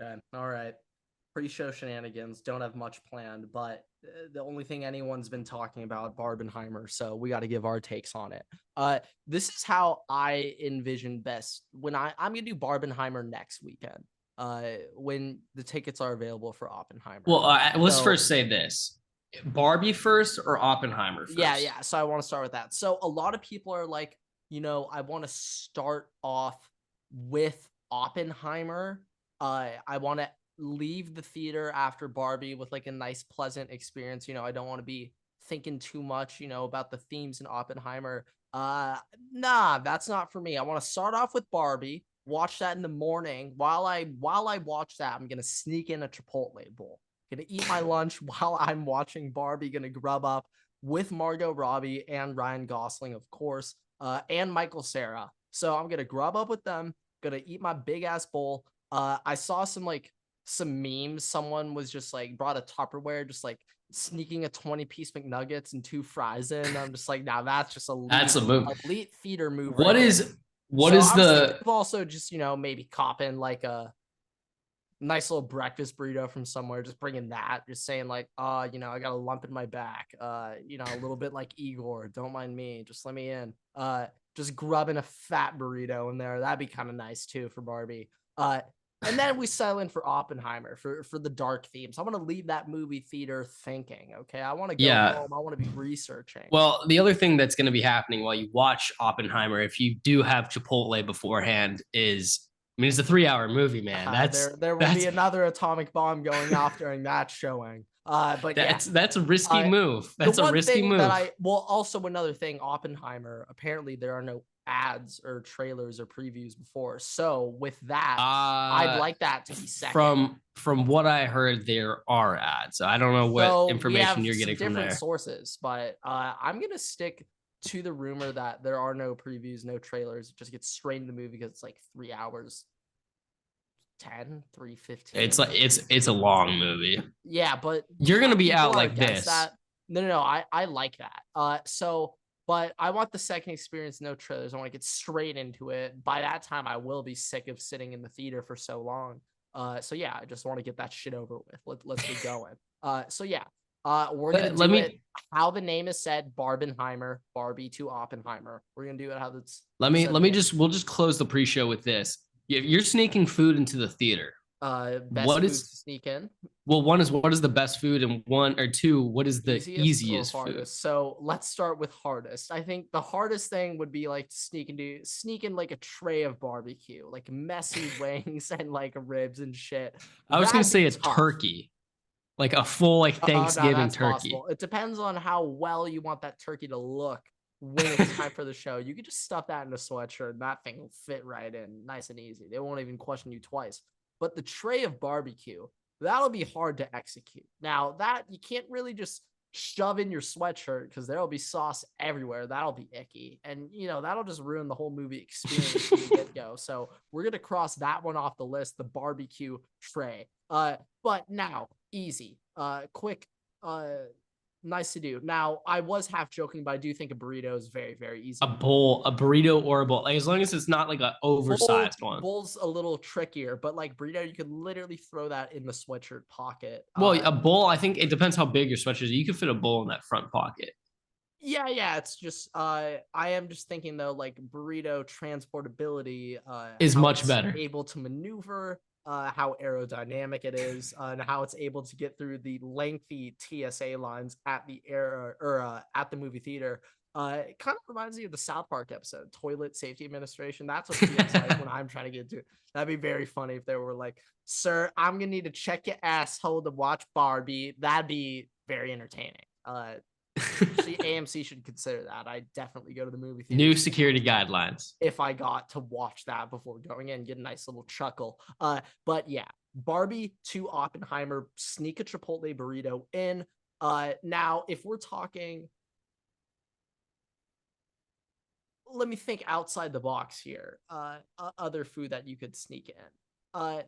Okay. All right. Pre-show shenanigans. Don't have much planned, but the only thing anyone's been talking about Barbenheimer, so we got to give our takes on it. This is how I envision best when I'm gonna do Barbenheimer next weekend. When the tickets are available for Oppenheimer. Well, let's So first say this: Barbie first or Oppenheimer yeah, first? yeah. So I want to start with that. So a lot of people are like, I want to start off with Oppenheimer. I want to leave the theater after Barbie with like a nice, pleasant experience. I don't want to be thinking too much, about the themes in Oppenheimer. Nah, that's not for me. I want to start off with Barbie, watch that in the morning. While I watch that, I'm gonna sneak in a Chipotle bowl. Gonna eat my lunch while I'm watching Barbie. Gonna grub up with Margot Robbie and Ryan Gosling, of course, and Michael Cera. So I'm gonna grub up with them. Gonna eat my big ass bowl. I saw some memes. Someone was just like brought a Tupperware, just like sneaking a 20-piece McNuggets and 2 fries in. I'm just like, now that's just That's elite, a move. elite theater move What right there. is what So is I was thinking the of also just, maybe copping like a nice little breakfast burrito from somewhere, just bringing that, just saying like, I got a lump in my back, a little bit like Igor, don't mind me, just let me in. Just grubbing a fat burrito in there. That'd be kind of nice too for Barbie. And then we settle in for Oppenheimer for the dark themes. I want to leave that movie theater thinking, okay? I want to go yeah? home. I want to be researching. Well, the other thing that's going to be happening while you watch Oppenheimer, if you do have Chipotle beforehand, is I mean, it's a 3 hour movie, man. There will be That's another atomic bomb going off during that showing. But yeah, that's a risky move. the That's a one risky thing that move. also another thing, Oppenheimer, apparently there are no ads or trailers or previews before. So with that, I'd Uh like that to be second. from what I heard, there are ads. So I don't know what So we information have you're some getting from different there. sources, but I'm going to stick to the rumor that there are no previews, no trailers. It just gets straight into the movie because it's like 3 hours 10, 3:15. It's a long movie. Yeah, but You're a lot gonna of be people out are like against this. that. No, I like that. But I want the second experience, no trailers. I want to get straight into it. By that time, I will be sick of sitting in the theater for so long. So yeah, I just want to get that shit over with. Let's get going. So yeah, we're gonna Let do it me how the name is said, Barbenheimer, Barbie to Oppenheimer. We're gonna do it how it's said. let me just we'll just close the pre-show with this. You're sneaking food into the theater. Best What food is to sneak in. well, one is what is the best food, and one or two, what is the Easiest or easiest food? hardest? So let's start with hardest. I think the hardest thing would be like sneak in like a tray of barbecue, like messy wings and like ribs and shit. I was gonna That'd say be a tough. turkey, like a full like Oh no, Thanksgiving that's turkey. possible. It depends on how well you want that turkey to look when it's time for the show. You could just stuff that in a sweatshirt and that thing will fit right in, nice and easy. They won't even question you twice. But the tray of barbecue, that'll be hard to execute. Now, that you can't really just shove in your sweatshirt because there'll be sauce everywhere. That'll be icky. And, that'll just ruin the whole movie experience from the get go. So we're going to cross that one off the list, the barbecue tray. But now, easy, quick, nice to do. Now, I was half joking, but I do think a burrito is very, very easy. A burrito or a bowl, like, as long as it's not like an oversized one. Bowl's a little trickier, but like burrito, you could literally throw that in the sweatshirt pocket. Well, a bowl, I think it depends how big your sweatshirt is. You could fit a bowl in that front pocket. Yeah. It's just I am just thinking though, like burrito transportability, Is how much it's better. able to maneuver, how aerodynamic it is, and how it's able to get through the lengthy TSA lines at the air or at the movie theater. It kind of reminds me of the South Park episode, Toilet Safety Administration. That's what feels like when I'm trying to get to. That'd be very funny if they were like, "Sir, I'm gonna need to check your asshole to watch Barbie." That'd be very entertaining. See, AMC should consider that. I definitely go to the movie theater. New security guidelines. If I got to watch that before going in, get a nice little chuckle. But yeah, Barbie to Oppenheimer, sneak a Chipotle burrito in. Now, if we're talking, let me think outside the box here. Other food that you could sneak in.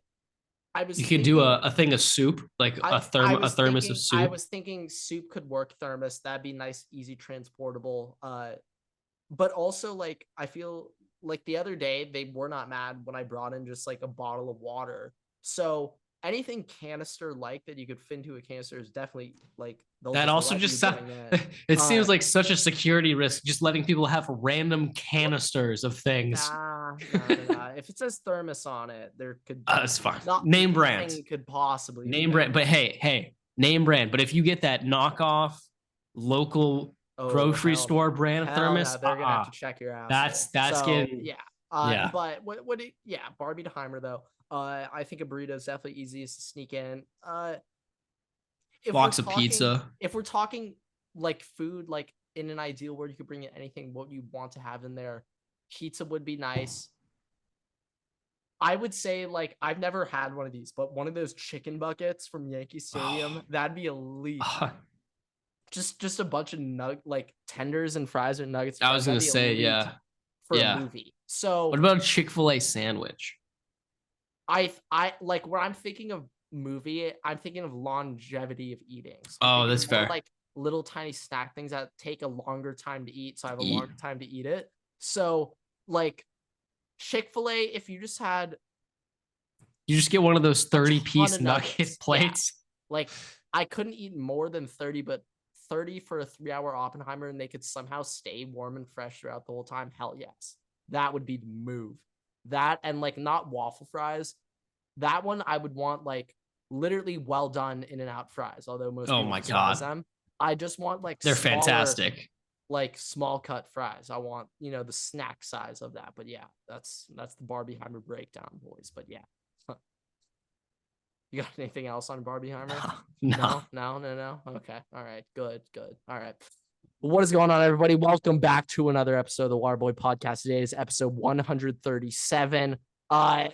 I was You could do thinking a thing of soup, like I a was thermos of thinking I soup. was thinking soup could work thermos. That'd be nice, easy transportable. But also like I feel like the other day they were not mad when I brought in just like a bottle of water. So anything canister like that you could fit into a canister is definitely like That also just it seems like such a security risk, just letting people have random canisters of things. Nah. If it says thermos on it, there could It's fine. not Name brand could possibly name brand. But hey, name brand. But if you get that knockoff local grocery store brand thermos, no, they're gonna have to check your ass. That's so, getting yeah. But Barbenheimer though. I think a burrito is definitely easiest to sneak in. Box of pizza. If we're talking like food, like in an ideal world, you could bring in anything what you want to have in there. Pizza would be nice. I would say like I've never had one of these, but one of those chicken buckets from Yankee Stadium, that'd be elite. Just a bunch of like tenders and fries or nuggets. I was gonna say, for a movie. So what about a Chick-fil-A sandwich? I like where I'm thinking of movie, I'm thinking of longevity of eating. So that's fair. Like little tiny snack things that take a longer time to eat, so I have a longer time to eat it. So like Chick-fil-A, if you just get one of those 30-piece nugget plates. Yeah. Like I couldn't eat more than 30, but 30 for a 3-hour Oppenheimer and they could somehow stay warm and fresh throughout the whole time. Hell yes. That would be the move. That and like not waffle fries. That one I would want like literally well done In-N-Out fries. Although most people despise them. I just want like they're fantastic. Like small cut fries. I want the snack size of that. But yeah, that's the Barbenheimer breakdown, boys. But yeah, you got anything else on Barbenheimer? No. Okay, all right, good. All right. What is going on, everybody? Welcome back to another episode of the Waterboy Podcast. Today is episode 137. A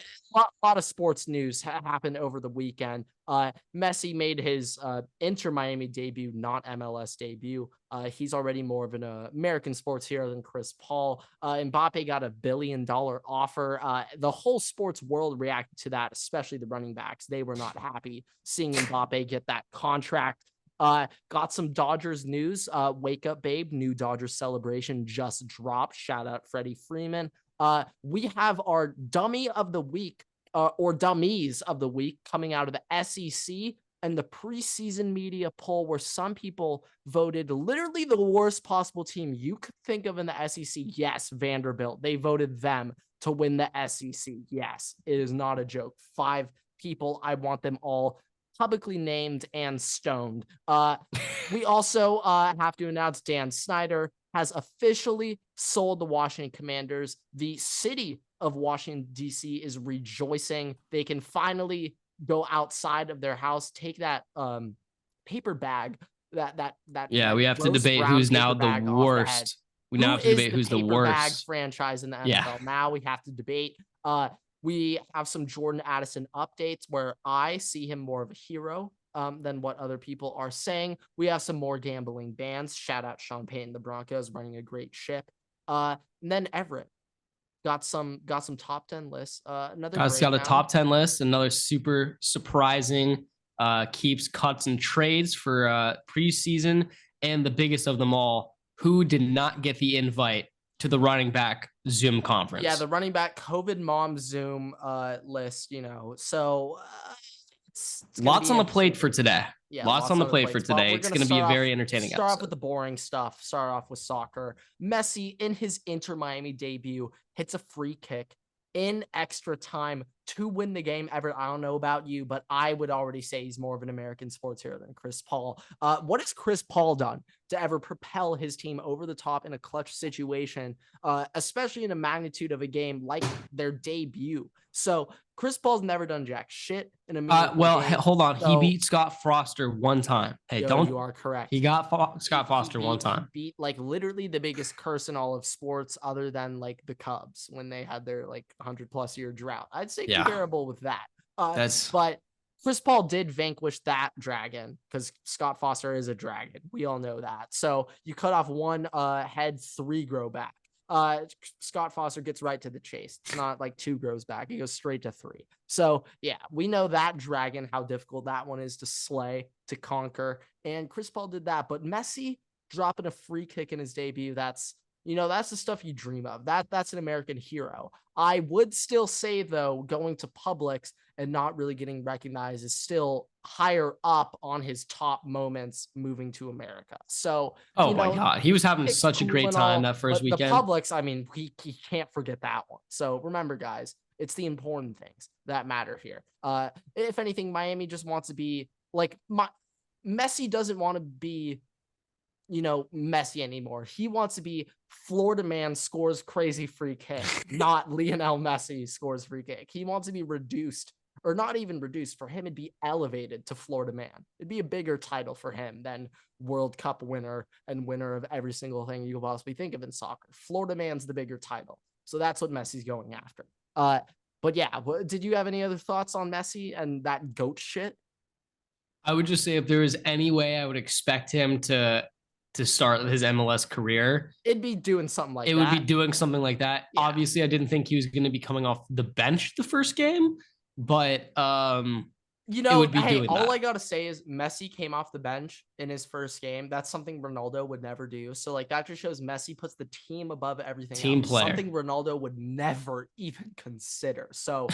lot of sports news happened over the weekend. Messi made his Inter Miami debut, not MLS debut. He's already more of an American sports hero than Chris Paul. Mbappe got $1 billion offer. The whole sports world reacted to that, especially the running backs. They were not happy seeing Mbappe get that contract. Got some Dodgers news. Wake up, babe. New Dodgers celebration just dropped. Shout out Freddie Freeman. We have our dummy of the week or dummies of the week coming out of the SEC and the preseason media poll where some people voted literally the worst possible team you could think of in the SEC. Yes, Vanderbilt. They voted them to win the SEC. Yes, it is not a joke. 5 people. I want them all publicly named and stoned. We also have to announce Dan Snyder has officially sold the Washington Commanders. The city of Washington, D.C. is rejoicing. They can finally go outside of their house, take that paper bag, that we have to debate who's now the worst. We now have to debate who's the worst bag franchise in the NFL. Yeah. Now we have to debate. We have some Jordan Addison updates where I see him more of a hero than what other people are saying. We have some more gambling bans. Shout out Sean Payton, the Broncos running a great ship. And then Everett got some top 10 lists. Got a top 10 list. Another super surprising keeps cuts and trades for preseason, and the biggest of them all, who did not get the invite to the Runningback Zoom conference. Yeah, the Runningback COVID mom Zoom list, So it's lots on the plate for today. Yeah, lots on the plate for today. It's going to be a very entertaining episode. Start off with the boring stuff. Start off with soccer. Messi, in his Inter Miami debut, hits a free kick in extra time to win the game. Everett, I don't know about you, but I would already say he's more of an American sports hero than Chris Paul. What has Chris Paul done to ever propel his team over the top in a clutch situation, especially in a magnitude of a game like their debut? So Chris Paul's never done jack shit in a game. Hold on. He beat Scott Foster one time. Hey, you are correct. He got Scott Foster one time. He beat like literally the biggest curse in all of sports other than like the Cubs when they had their like 100+ year drought. I'd say comparable with that. But Chris Paul did vanquish that dragon because Scott Foster is a dragon. We all know that. So you cut off one head, 3 grow back. Scott Foster gets right to the chase. It's not like 2 grows back. He goes straight to 3. So yeah, we know that dragon, how difficult that one is to slay, to conquer. And Chris Paul did that. But Messi dropping a free kick in his debut, that's That's the stuff you dream of. That's an American hero. I would still say, though, going to Publix and not really getting recognized is still higher up on his top moments moving to America. So, Oh my God. He was having it's such a cool great and time all, that first but the weekend. Publix, I mean, he can't forget that one. So remember, guys, it's the important things that matter here. If anything, Miami just wants to be like Messi doesn't want to be, Messi anymore. He wants to be Florida man scores crazy free kick, not Lionel Messi scores free kick. He wants to be reduced, or not even reduced. For him, it'd be elevated to Florida man. It'd be a bigger title for him than World Cup winner and winner of every single thing you could possibly think of in soccer. Florida man's the bigger title. So that's what Messi's going after. But yeah, did you have any other thoughts on Messi and that GOAT shit? I would just say if there was any way I would expect him to start his MLS career, it'd be doing something like it that. would be doing something like that. Yeah. Obviously, I didn't think he was going to be coming off the bench the first game, but it would be doing all that. I gotta say is Messi came off the bench in his first game. That's something Ronaldo would never do. So like that just shows Messi puts the team above everything team else. Player. Something Ronaldo would never even consider. So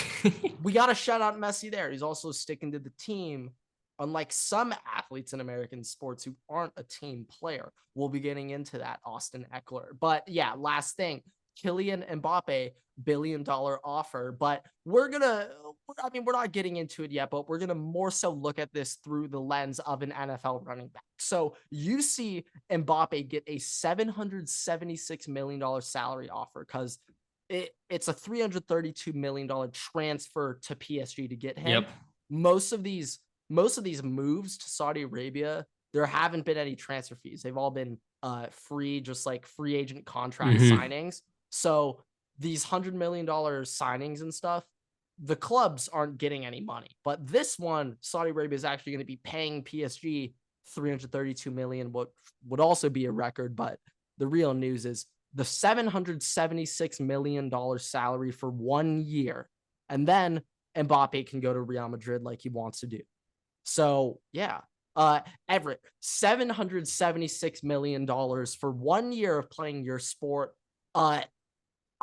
we gotta shout out Messi there. He's also sticking to the team. Unlike some athletes in American sports who aren't a team player. We'll be getting into that, Austin Eckler. But yeah, last thing, Kylian Mbappe, billion-dollar offer. But we're not getting into it yet, but we're going to more so look at this through the lens of an NFL running back. So you see Mbappe get a $776 million salary offer because it's a $332 million transfer to PSG to get him. Yep. Most of these moves to Saudi Arabia, there haven't been any transfer fees. They've all been free, just like free agent contract signings. So these $100 million signings and stuff, the clubs aren't getting any money. But this one, Saudi Arabia is actually going to be paying PSG $332 million, what would also be a record. But the real news is the $776 million salary for 1 year. And then Mbappe can go to Real Madrid like he wants to do. So yeah, Everett, $776 million for 1 year of playing your sport. I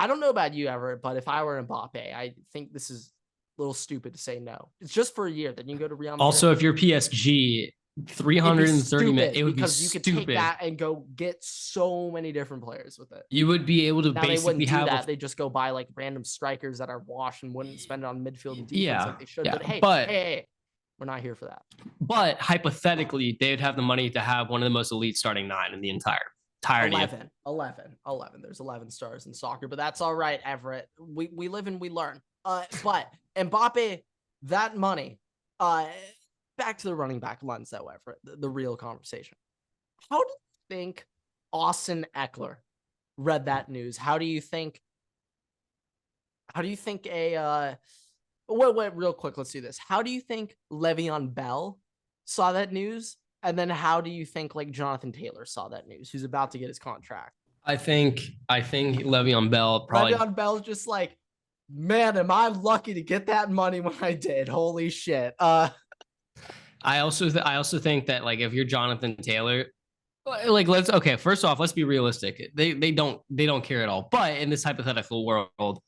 don't know about you, Everett, but if I were Mbappe, I think this is a little stupid to say no. It's just for a year. Then you can go to Real Madrid. Also, if you're PSG, 330 minutes, it would because be you stupid. could take that and go get so many different players with it. You would be able to now basically have that. They just go buy like random strikers that are washed and wouldn't spend it on midfield and defense like they should. Yeah, but hey, we're not here for that. But hypothetically, they would have the money to have one of the most elite starting nine in the entirety. 11. There's 11 stars in soccer, but that's all right, Everett. We live and we learn. But Mbappe, that money, back to the running back lens, though, Everett, the real conversation. How do you think Austin Eckler read that news? How do you think wait, real quick, let's do this. How do you think Le'Veon Bell saw that news? And then how do you think like Jonathan Taylor saw that news, who's about to get his contract? I think Le'Veon Bell probably. Le'Veon Bell's just like, man, am I lucky to get that money when I did? Holy shit. I also think that like if you're Jonathan Taylor, like first off, let's be realistic. They don't care at all. But in this hypothetical world,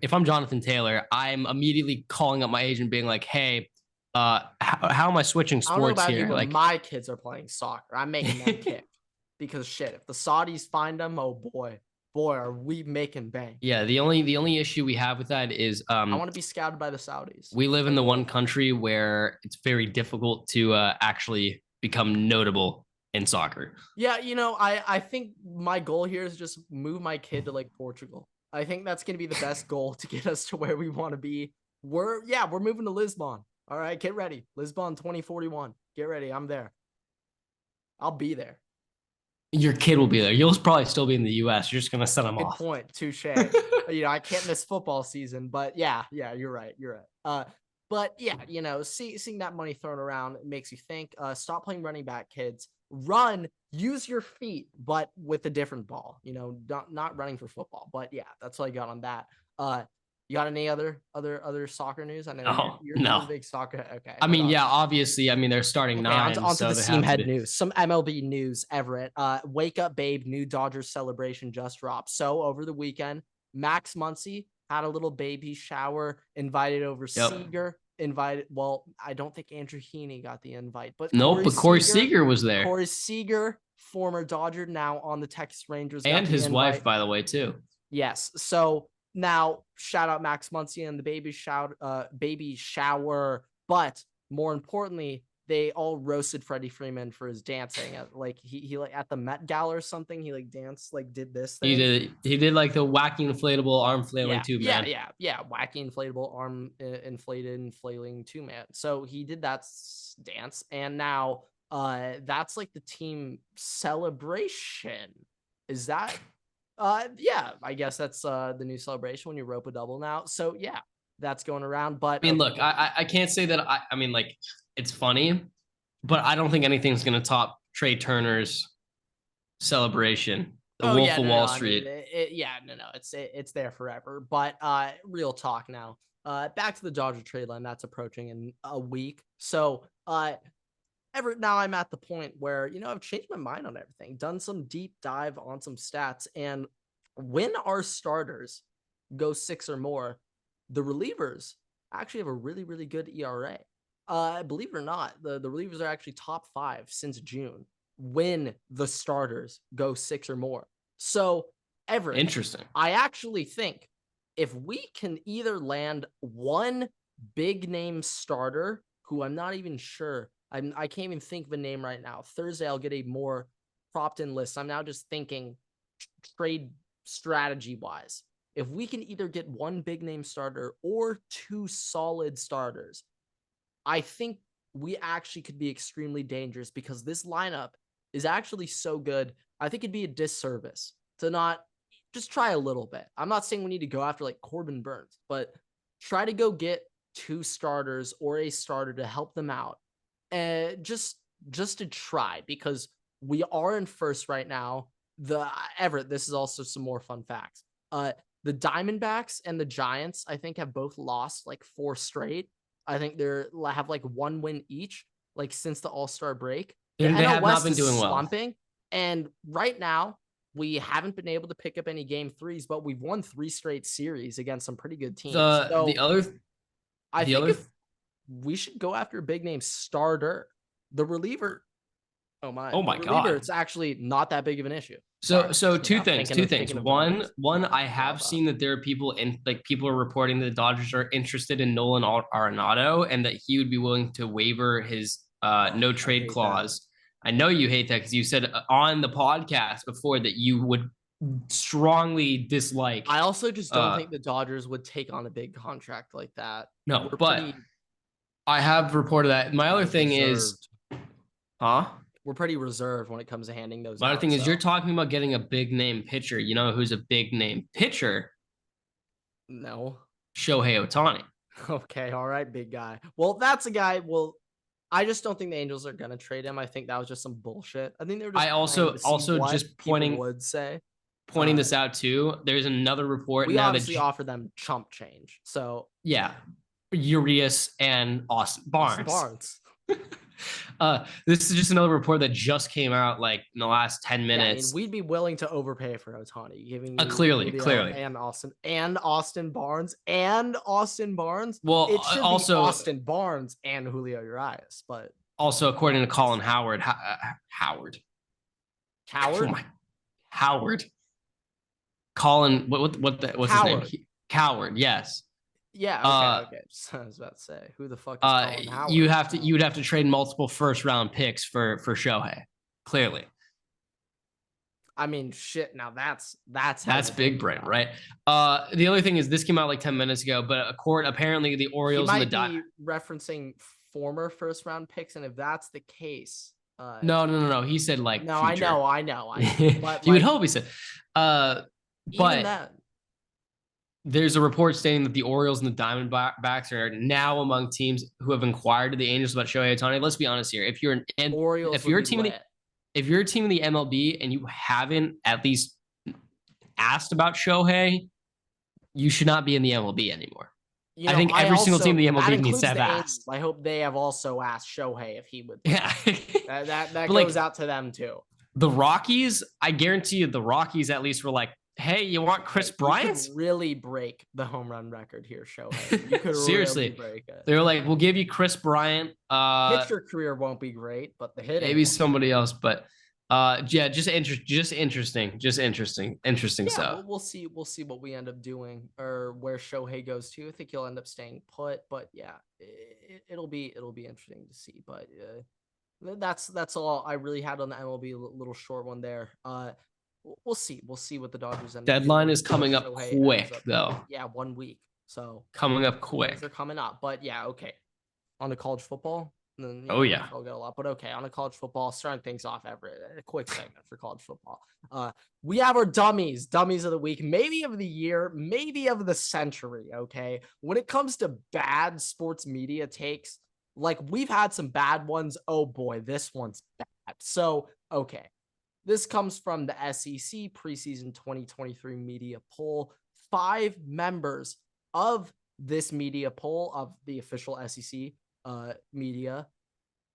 if I'm Jonathan Taylor, I'm immediately calling up my agent being like, hey, how am I switching sports I don't know about here? You, but like my kids are playing soccer. I'm making them kick because shit, if the Saudis find them, oh boy, are we making bank. Yeah, the only issue we have with that is I want to be scouted by the Saudis. We live in the one country where it's very difficult to actually become notable in soccer. Yeah, I think my goal here is just move my kid to like Portugal. I think that's going to be the best goal to get us to where we want to be. We're moving to Lisbon. All right, get ready. Lisbon 2041. Get ready. I'm there. I'll be there. Your kid will be there. You'll probably still be in the U.S. You're just going to send them off. Good point. Touche. I can't miss football season, but yeah, you're right. But yeah, seeing that money thrown around makes you think, stop playing running back, kids. Run, use your feet, but with a different ball, not running for football. But yeah, that's all I got on that. You got any other soccer news? I know Oh, you're no. a big soccer. Okay. I hold mean, on. yeah, obviously. I mean, they're starting Okay, nine, onto so the they seam have to head be. news. Some MLB news, Everett. Wake up, babe. New Dodgers celebration just dropped. So over the weekend, Max Muncy had a little baby shower, invited over Yep. Seager. Well, I don't think Andrew Heaney got the invite, but Nope, but Corey Seager was there. Corey Seager, former Dodger, now on the Texas Rangers. And his wife, by the way, too. Yes. So now shout out Max Muncy and the baby shower. But more importantly, they all roasted Freddie Freeman for his dancing. Like he like at the Met Gala or something. He like danced, like did this thing. He did like the wacky inflatable arm flailing tube man. Yeah. Wacky inflatable arm inflated flailing two man. So he did that dance, and now that's like the team celebration. Is that? Yeah, I guess that's the new celebration when you rope a double now. So yeah, that's going around. But I mean, look, I can't say that. I mean, like, it's funny, but I don't think anything's gonna top Trey Turner's celebration. The Wolf of Wall Street. I mean, it's there forever. But real talk now. Back to the Dodger trade line that's approaching in a week. So now I'm at the point where, I've changed my mind on everything, done some deep dive on some stats. And when our starters go 6 or more, the relievers actually have a really, really good ERA. Believe it or not, the relievers are actually top 5 since June when the starters go 6 or more. So, Everett, interesting. I actually think if we can either land one big name starter who I'm not even sure, I can't even think of a name right now. Thursday, I'll get a more propped in list. I'm now just thinking trade strategy wise. If we can either get one big name starter or 2 solid starters, I think we actually could be extremely dangerous because this lineup is actually so good. I think it'd be a disservice to not just try a little bit. I'm not saying we need to go after like Corbin Burns, but try to go get 2 starters or a starter to help them out. Just to try, because we are in first right now. Everett, this is also some more fun facts. The Diamondbacks and the Giants, I think, have both lost like 4 straight. I think have like 1 win each, like since the All-Star break. They have not been doing slumping well. And right now, we haven't been able to pick up any game 3s, but we've won 3 straight series against some pretty good teams. I think if we should go after a big name starter, the reliever. Oh my God! It's actually not that big of an issue. So two things. One, I have seen that there are people people are reporting that the Dodgers are interested in Nolan Arenado and that he would be willing to waiver his no trade clause. I know you hate that because you said on the podcast before that you would strongly dislike. I also just don't think the Dodgers would take on a big contract like that. No, but I have reported that. My other thing is, we're pretty reserved when it comes to handing those. My other thing is, you're talking about getting a big name pitcher. You know who's a big name pitcher? No. Shohei Ohtani. Okay, all right, big guy. Well, that's a guy. Well, I just don't think the Angels are gonna trade him. I think that was just some bullshit. I think they were just. I also just pointing this out too. There's another report we now obviously offer them chump change. So yeah, Urias and Austin Barnes. This is just another report that just came out like in the last 10 minutes. Yeah, I mean, we'd be willing to overpay for Ohtani, giving you clearly and Austin Barnes. Well, it should also be Austin Barnes and Julio Urias, but also according to Colin Howard, Colin, what's Howard. his name? Coward, yes. Yeah, okay. I was about to say, who the fuck is Colin Howard? You would have to trade multiple first round picks for Shohei. Clearly. I mean, shit. Now that's big brain, right? The other thing is this came out like 10 minutes ago, but apparently the Orioles and the referencing former first round picks, and if that's the case, no. He said like no, future. I know. But, you would hope he said, but even then. There's a report stating that the Orioles and the Diamondbacks are now among teams who have inquired to the Angels about Shohei Ohtani. Let's be honest here. If you're a team in the MLB and you haven't at least asked about Shohei, you should not be in the MLB anymore. You I know, think every single team in the that MLB needs includes to have the asked. Angels. I hope they have also asked Shohei if he would play. Yeah. That But goes like out to them too. the Rockies, I guarantee you the Rockies at least were like, hey, you want Chris Bryant? You could really break the home run record here, Shohei. You could Seriously. really break it. They were like, we'll give you Chris Bryant. Pitcher career won't be great, but the hitting. Maybe somebody else, but yeah, just interesting stuff. We'll see what we end up doing or where Shohei goes to. I think he'll end up staying put, but yeah, it'll be interesting to see. But that's all I really had on the MLB. A little short one there. We'll see what the Dodgers end up Deadline doing. is coming up quick though. Yeah, 1 week. So coming up quick. They're coming up, but yeah, okay. On to college football. Then, oh yeah, I'll get a lot, but okay. On to college football, starting things off. A quick segment for college football. We have our dummies of the week, maybe of the year, maybe of the century. Okay, when it comes to bad sports media takes, like we've had some bad ones. Oh boy, this one's bad. So okay, this comes from the SEC preseason 2023 media poll. 5 members of this media poll of the official SEC media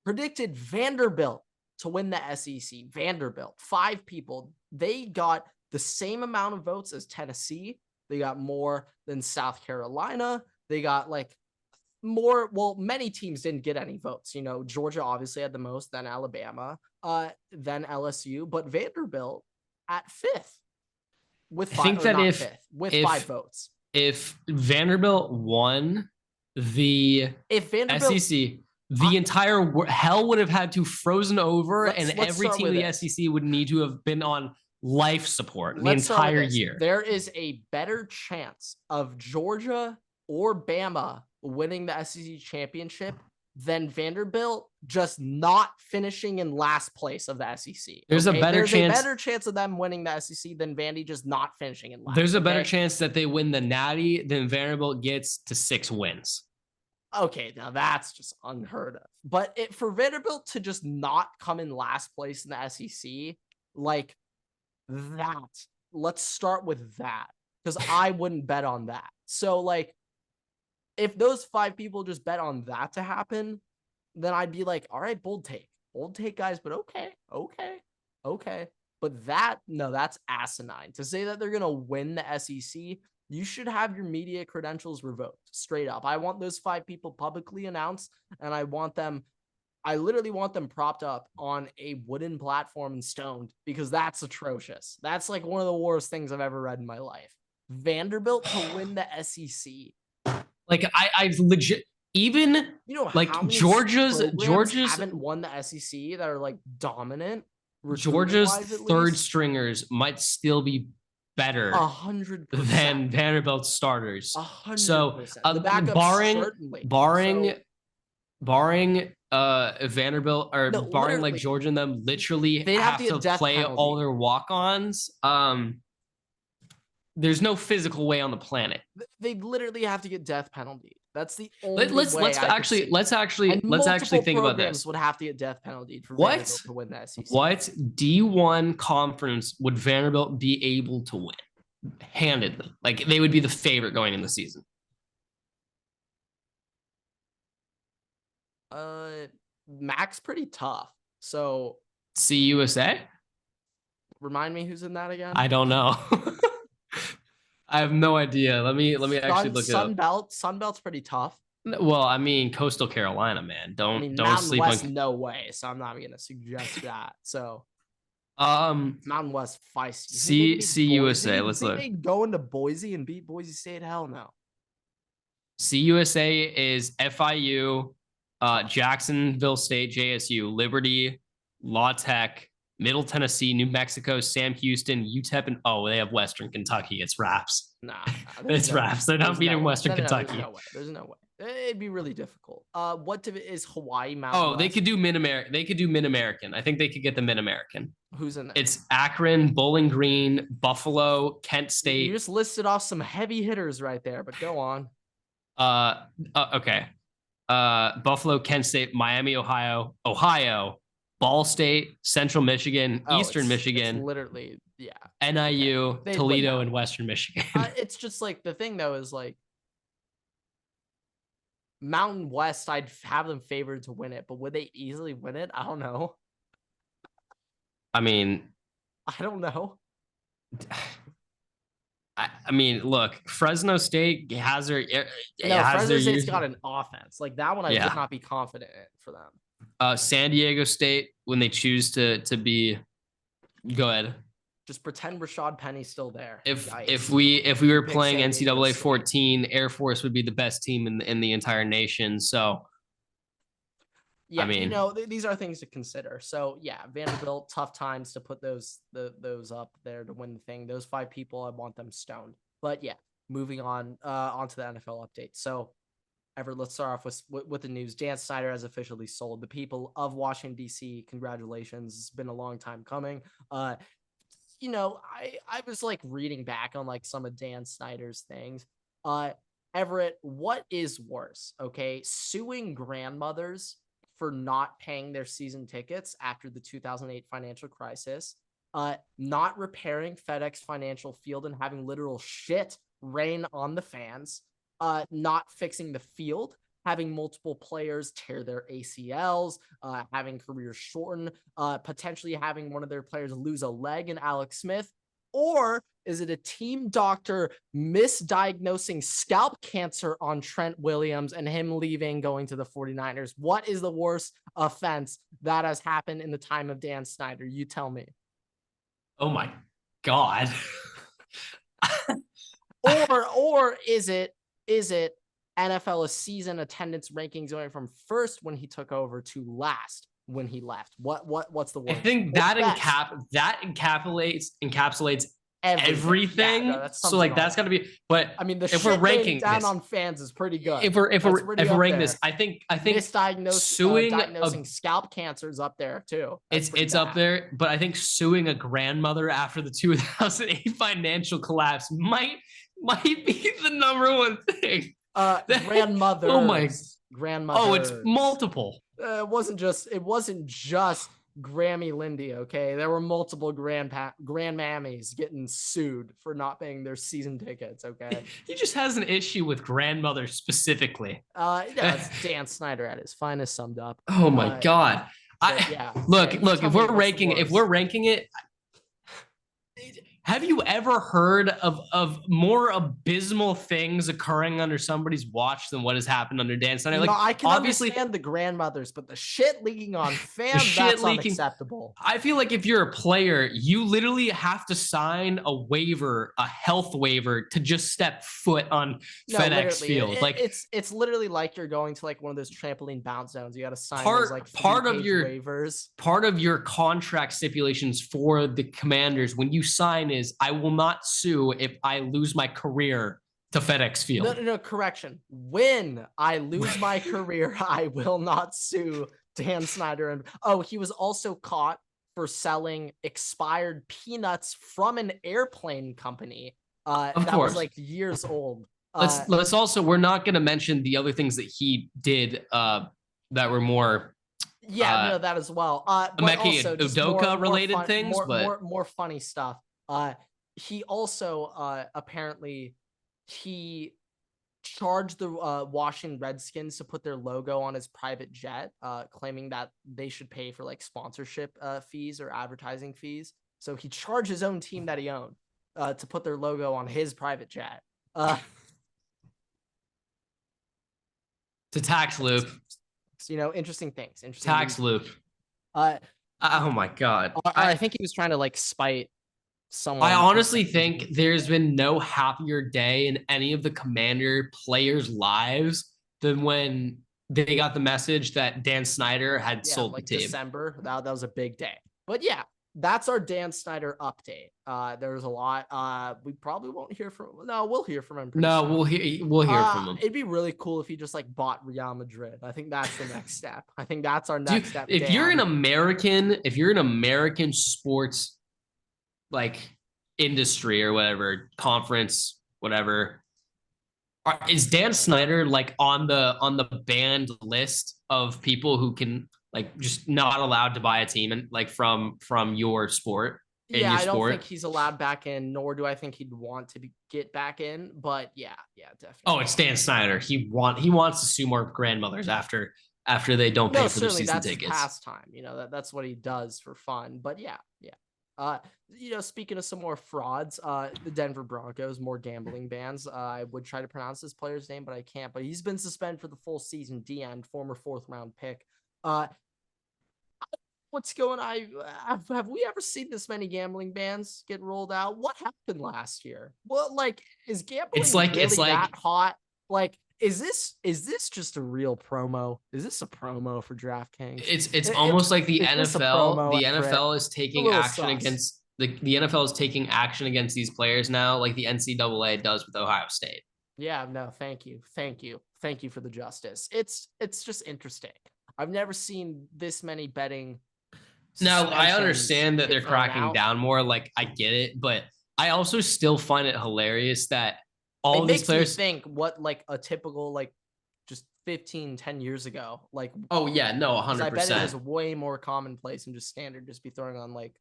predicted Vanderbilt to win the SEC. Vanderbilt, 5 people. They got the same amount of votes as Tennessee. They got more than South Carolina. They got like more. Well, many teams didn't get any votes. You know, Georgia obviously had the most, then Alabama, then LSU, but Vanderbilt at 5th with 5. I think that if 5th, with 5 votes. If Vanderbilt won the SEC, the entire hell would have had to frozen over, and every team in the SEC would need to have been on life support the entire year. There is a better chance of Georgia or Bama winning the SEC championship than Vanderbilt just not finishing in last place of the SEC. There's a better chance of them winning the SEC than Vandy just not finishing in last. There's a better chance that they win the Natty than Vanderbilt gets to 6 wins. Okay, now that's just unheard of. But for Vanderbilt to just not come in last place in the SEC, like that, let's start with that, because I wouldn't bet on that. So like, if those 5 people just bet on that to happen, then I'd be like, all right, bold take, guys. But okay. But that's asinine to say that they're going to win the SEC. You should have your media credentials revoked straight up. I want those 5 people publicly announced, and I literally want them propped up on a wooden platform and stoned, because that's atrocious. That's like one of the worst things I've ever read in my life. Vanderbilt to win the SEC. Like I've legit, even like Georgia's haven't won the SEC that are like dominant. Georgia's 3rd stringers might still be better 100% than Vanderbilt's starters. 100%. So barring Vanderbilt or barring like Georgia and them literally have to play all their walk-ons. There's no physical way on the planet. They literally have to get death penalty. That's the only let's actually think about this. Would have to get death penalty for what Vanderbilt to win the SEC. What D1 conference would Vanderbilt be able to win handedly? Like they would be the favorite going in the season. Mac's pretty tough. So CUSA. Remind me who's in that again. I don't know. I have no idea. Let me actually look it up. Sunbelt's pretty tough. Well, I mean, Coastal Carolina, man. Don't sleep West, on. No way. So I'm not going to suggest that. So, Mountain West feisty. CUSA. Let's look. They go into Boise and beat Boise State? Hell no. CUSA is FIU, Jacksonville State, JSU, Liberty, La Tech, Middle Tennessee, New Mexico, Sam Houston, UTEP, and they have Western Kentucky. It's Raps. Nah, it's Raps. They're not beating Western Kentucky. There's no way. It'd be really difficult. What is Hawaii Mountain West? They could do Mid-American. They could do Mid-American. I think they could get the Mid-American. Who's in there? It's Akron, Bowling Green, Buffalo, Kent State. You just listed off some heavy hitters right there, but go on. Okay. Buffalo, Kent State, Miami, Ohio, Ball State, Central Michigan, Eastern Michigan. It's literally Yeah. NIU, Okay. Toledo, and Western Michigan. It's just like the thing though is like Mountain West, I'd have them favored to win it, but would they easily win it? I don't know. I mean, I don't know. I mean, look, Fresno State has their Fresno State's years. got an offense. Like that one I would not be confident in for them. San Diego State, when they choose to be, go ahead. Just pretend Rashad Penny's still there. If we were playing NCAA 14, Air Force would be the best team in the entire nation. So yeah, I mean, these are things to consider. So yeah, Vanderbilt, tough times to put those up there to win the thing. Those 5 people, I want them stoned. But yeah, moving on onto the NFL update. So Everett, let's start off with the news. Dan Snyder has officially sold. The people of Washington, D.C., congratulations. It's been a long time coming. I was like reading back on like some of Dan Snyder's things. Everett, what is worse? Okay, suing grandmothers for not paying their season tickets after the 2008 financial crisis, not repairing FedEx Financial Field and having literal shit rain on the fans, not fixing the field, having multiple players tear their ACLs, having careers shortened, potentially having one of their players lose a leg in Alex Smith, or is it a team doctor misdiagnosing scalp cancer on Trent Williams and him leaving, going to the 49ers? What is the worst offense that has happened in the time of Dan Snyder? You tell me. Oh my God. or is it NFL season attendance rankings going from first when he took over to last when he left? What's the word? I think that encapsulates everything. Yeah, no, so like that's got to be. But I mean, if we're ranking down on fans is pretty good. If we're ranking this, I think diagnosing scalp cancer is up there too. It's up there, but I think suing a grandmother after the 2008 financial collapse might be the number one thing. Grandmother. Oh my grandmother. Oh, it's multiple. It wasn't just Grammy Lindy, okay? There were multiple grandmammies getting sued for not paying their season tickets, okay? He just has an issue with grandmothers specifically. It's Dan Snyder at his finest summed up. Oh my God. Look, if we're ranking it, have you ever heard of more abysmal things occurring under somebody's watch than what has happened under Dan Snyder? Like, I can understand the grandmothers, but the shit leaking on fans, that's unacceptable. I feel like if you're a player, you literally have to sign a health waiver to just step foot on FedEx Field. It's literally like you're going to like one of those trampoline bounce zones. You got to sign those like part of your waivers. Part of your contract stipulations for the Commanders when you sign is I will not sue if I lose my career to FedEx Field. No, correction. When I lose my career, I will not sue Dan Snyder. And he was also caught for selling expired peanuts from an airplane company that was like years old. Let's also, we're not going to mention the other things that he did that were more that as well. Emeka Udoka related things, but more funny stuff. He also apparently he charged the Washington Redskins to put their logo on his private jet, claiming that they should pay for like sponsorship fees or advertising fees. So he charged his own team that he owned to put their logo on his private jet. To tax loop. Interesting things. Tax loop. Oh my God. I think he was trying to like spite someone. I honestly think there's been no happier day in any of the Commander players' lives than when they got the message that Dan Snyder had sold the team. December. That was a big day. But yeah, that's our Dan Snyder update. There's a lot. We probably won't hear from him. No, we'll hear from him. We'll hear from him. It'd be really cool if he just like bought Real Madrid. I think that's the next step. I think that's our next step. If you're an American sports like industry or whatever, conference, whatever, is Dan Snyder like on the banned list of people who can like just not allowed to buy a team and like from your sport? in Yeah, your I don't sport. think he's allowed back in, nor do I think he'd want to get back in. But yeah, definitely. Oh, it's Dan Snyder. He wants to sue more grandmothers after they don't No, pay for their certainly season that's his tickets. pastime. That's what he does for fun. But yeah. Speaking of some more frauds, the Denver Broncos, more gambling bans. I would try to pronounce this player's name, but I can't. But he's been suspended for the full season. Deion, former 4th-round pick. What's going on? Have we ever seen this many gambling bans get rolled out? What happened last year? Well, like, is gambling really that hot? Like, is this just a real promo? Is this a promo for DraftKings? It's almost like the Is this a NFL. promo The at Crit? NFL is A taking little action sus. against the NFL is taking action against these players now, like the NCAA does with Ohio State. Yeah, no, thank you for the justice. It's just interesting. I've never seen this many betting. Now, I understand that get they're thrown cracking out. down more. Like, I get it, but I also still find it hilarious that all It of these makes me players. think what like a typical like just 10 years ago. Like, Oh yeah, no, because I bet it 100%. was way more commonplace and just standard, just be throwing on like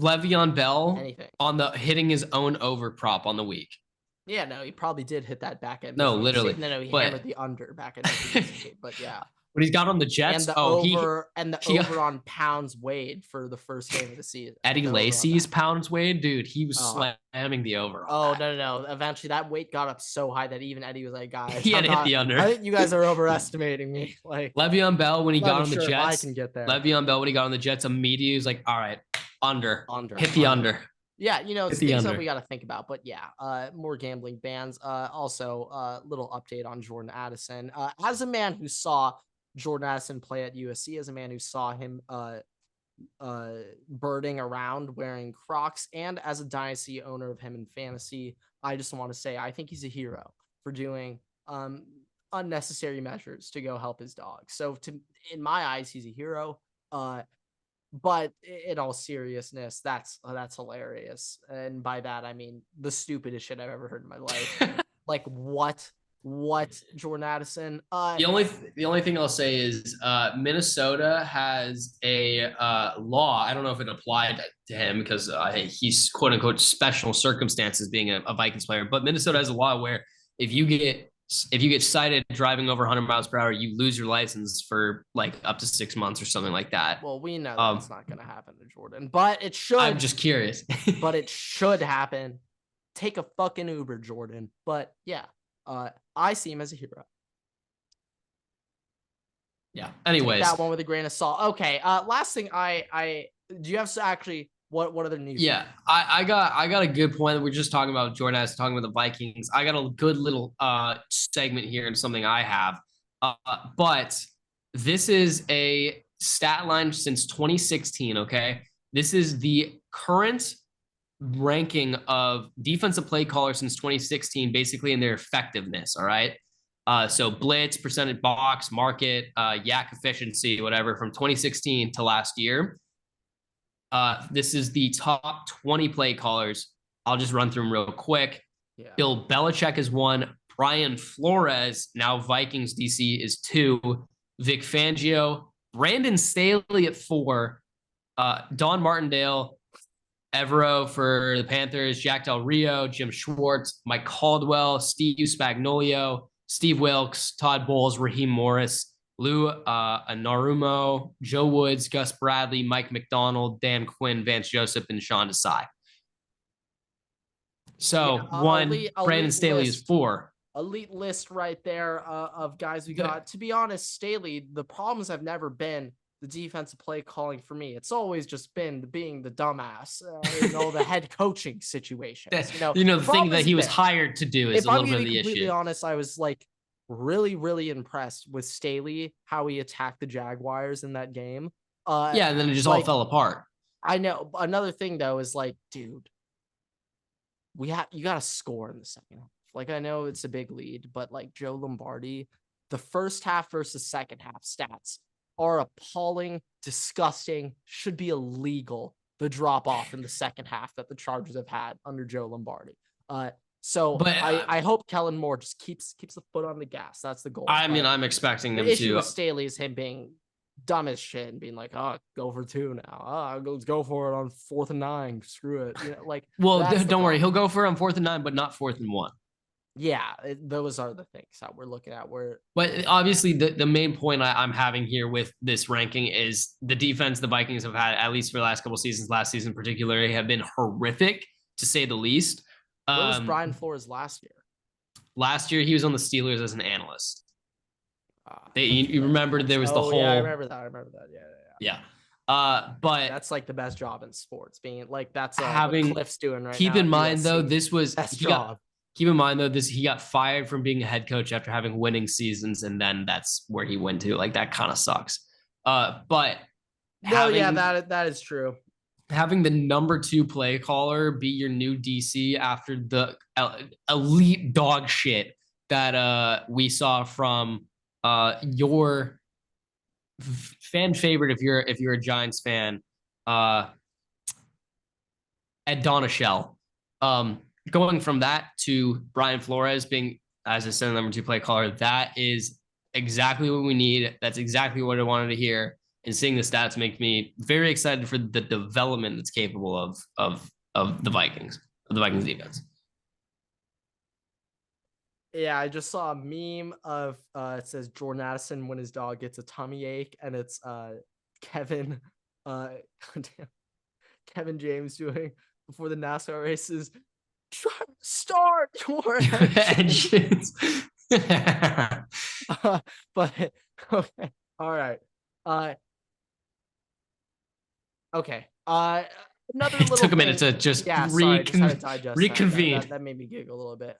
Le'Veon Bell anything. on the hitting his own over prop on the week. Yeah, no, he probably did hit that back end. No, literally. No, he But hammered the under back end. But yeah. what he's got on the Jets. He over on pounds weighed for the first game of the season. Eddie Lacy's pounds weighed, dude. He was slamming the over. No. Eventually, that weight got up so high that even Eddie was like, "Guys, he had to hit the under. I think you guys are overestimating me." Like Le'Veon Bell when he got on the Jets. I can get there. Le'Veon Bell when he got on the Jets, immediately was like, "All right, under. Hit the under." Yeah, it's things that we got to think about. But yeah, more gambling bans. Also, little update on Jordan Addison. As a man who saw Jordan Addison play at USC, as a man who saw him birding around wearing Crocs, and as a dynasty owner of him in fantasy, I just want to say I think he's a hero for doing unnecessary measures to go help his dog. So in my eyes, he's a hero. But in all seriousness, that's hilarious. And by that, I mean the stupidest shit I've ever heard in my life. Like what Jordan Addison? The only thing I'll say is Minnesota has a law. I don't know if it applied to him because he's quote unquote special circumstances being a Vikings player. But Minnesota has a law where if you get cited driving over 100 miles per hour, you lose your license for like up to 6 months or something like that. Well, we know that's not going to happen to Jordan, but it should. I'm just curious. But it should happen. Take a fucking Uber, Jordan. But yeah, I see him as a hero. Yeah. Anyways, take that one with a grain of salt. Okay. Last thing, I do you have actually what other news? Yeah, I got a good point. We're just talking about Jordan Addison, talking about the Vikings. I got a good little segment here and something I have. But this is a stat line since 2016, okay? This is the current ranking of defensive play callers since 2016, basically in their effectiveness, all right? So blitz, percentage box, market, yak efficiency, whatever, from 2016 to last year. This is the top 20 play callers. I'll just run through them real quick. Yeah. Bill Belichick is 1. Brian Flores, now Vikings DC, is 2. Vic Fangio. Brandon Staley at 4. Don Martindale. Evero for the Panthers. Jack Del Rio. Jim Schwartz. Mike Caldwell. Steve Spagnuolo. Steve Wilkes. Todd Bowles. Raheem Morris. Lou Anarumo, Joe Woods, Gus Bradley, Mike McDonald, Dan Quinn, Vance Joseph, and Sean Desai. So Brandon Staley is 4. Elite list right there of guys we got. To be honest, Staley, the problems have never been the defensive play calling for me. It's always just been being the dumbass, the head coaching situations. The thing that he was hired to do is a little bit of the issue. If I'm completely honest, I was like, really, really impressed with Staley, how he attacked the Jaguars in that game. And then it just all fell apart. I know. Another thing though is like, dude, you got to score in the second half. Like, I know it's a big lead, but like Joe Lombardi, the first half versus second half stats are appalling, disgusting, should be illegal. The drop off in the second half that the Chargers have had under Joe Lombardi. But I hope Kellen Moore just keeps the foot on the gas. That's the goal. I mean, I'm expecting him to. The issue with Staley is him being dumbest shit and being like, oh, go for 2 now. Oh, let's go for it on 4th and 9. Screw it. Like, well, don't worry. He'll go for it on 4th and 9, but not 4th and 1. Yeah, those are the things that we're looking at. But obviously, the main point I'm having here with this ranking is the defense the Vikings have had, at least for the last couple of seasons, last season particularly, have been horrific, to say the least. Where was Brian Flores last year? Last year, he was on the Steelers as an analyst. You remember there was the whole. Yeah, I remember that. Yeah. But that's like the best job in sports, being like that's having what Cliff's doing right keep now. In mind though, this was best job. Keep in mind though, he got fired from being a head coach after having winning seasons, and then that's where he went to. Like, that kind of sucks. But that is true. Having the number 2 play caller be your new DC after the elite dog shit that we saw from your fan favorite, if you're a Giants fan, Ed Donashell. Going from that to Brian Flores being, as I said, the number 2 play caller, that is exactly what we need. That's exactly what I wanted to hear. And seeing the stats make me very excited for the development that's capable of the Vikings defense. Yeah, I just saw a meme of it says Jordan Addison when his dog gets a tummy ache, and it's Kevin James doing before the NASCAR races. Start your engines. But okay, all right. Okay. Another little. It took a minute to just reconvene. That made me giggle a little bit.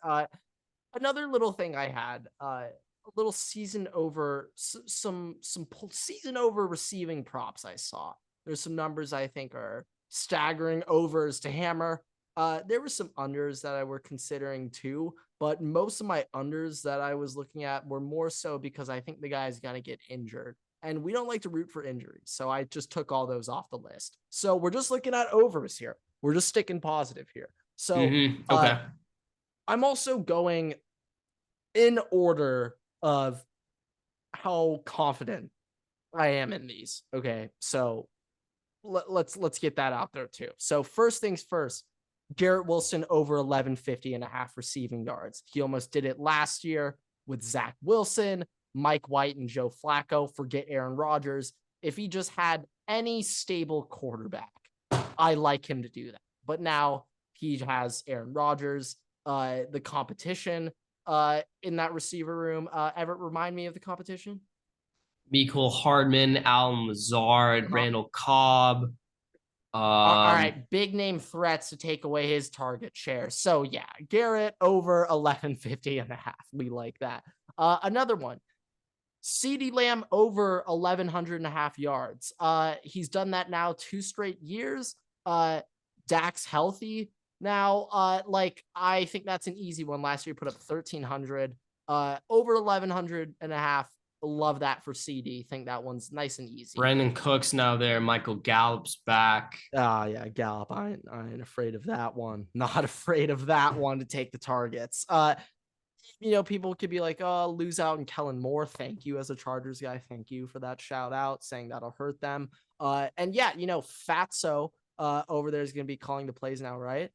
Another little thing I had. A little season over. Some season over receiving props I saw. There's some numbers I think are staggering overs to hammer. There were some unders that I were considering too, but most of my unders that I was looking at were more so because I think the guy's going to get injured, and we don't like to root for injuries. So I just took all those off the list. So we're just looking at overs here. We're just sticking positive here. So okay. I'm also going in order of how confident I am in these. Okay. So let's get that out there too. So first things first, Garrett Wilson over 1150.5 receiving yards. He almost did it last year with Zach Wilson, Mike White, and Joe Flacco. Forget Aaron Rodgers. If he just had any stable quarterback, I like him to do that. But now he has Aaron Rodgers, the competition in that receiver room. Everett, remind me of the competition. Mecole Hardman, Allen Lazard, Randall Cobb. All right, big name threats to take away his target share. So yeah, Garrett over 1150.5. We like that. Another one, CeeDee Lamb over 1100.5 yards. He's done that now 2 straight years. Dak's healthy now. I think that's an easy one. Last year he put up 1300. Over 1100.5. Love that for CD. Think that one's nice and easy. Brandon Cook's now there. Michael Gallup's back. Yeah, Gallup. I ain't afraid of that one. Not afraid of that one to take the targets. People could be like, oh, lose out in Kellen Moore. Thank you as a Chargers guy. Thank you for that shout out, saying that'll hurt them. And yeah, Fatso over there is going to be calling the plays now, right?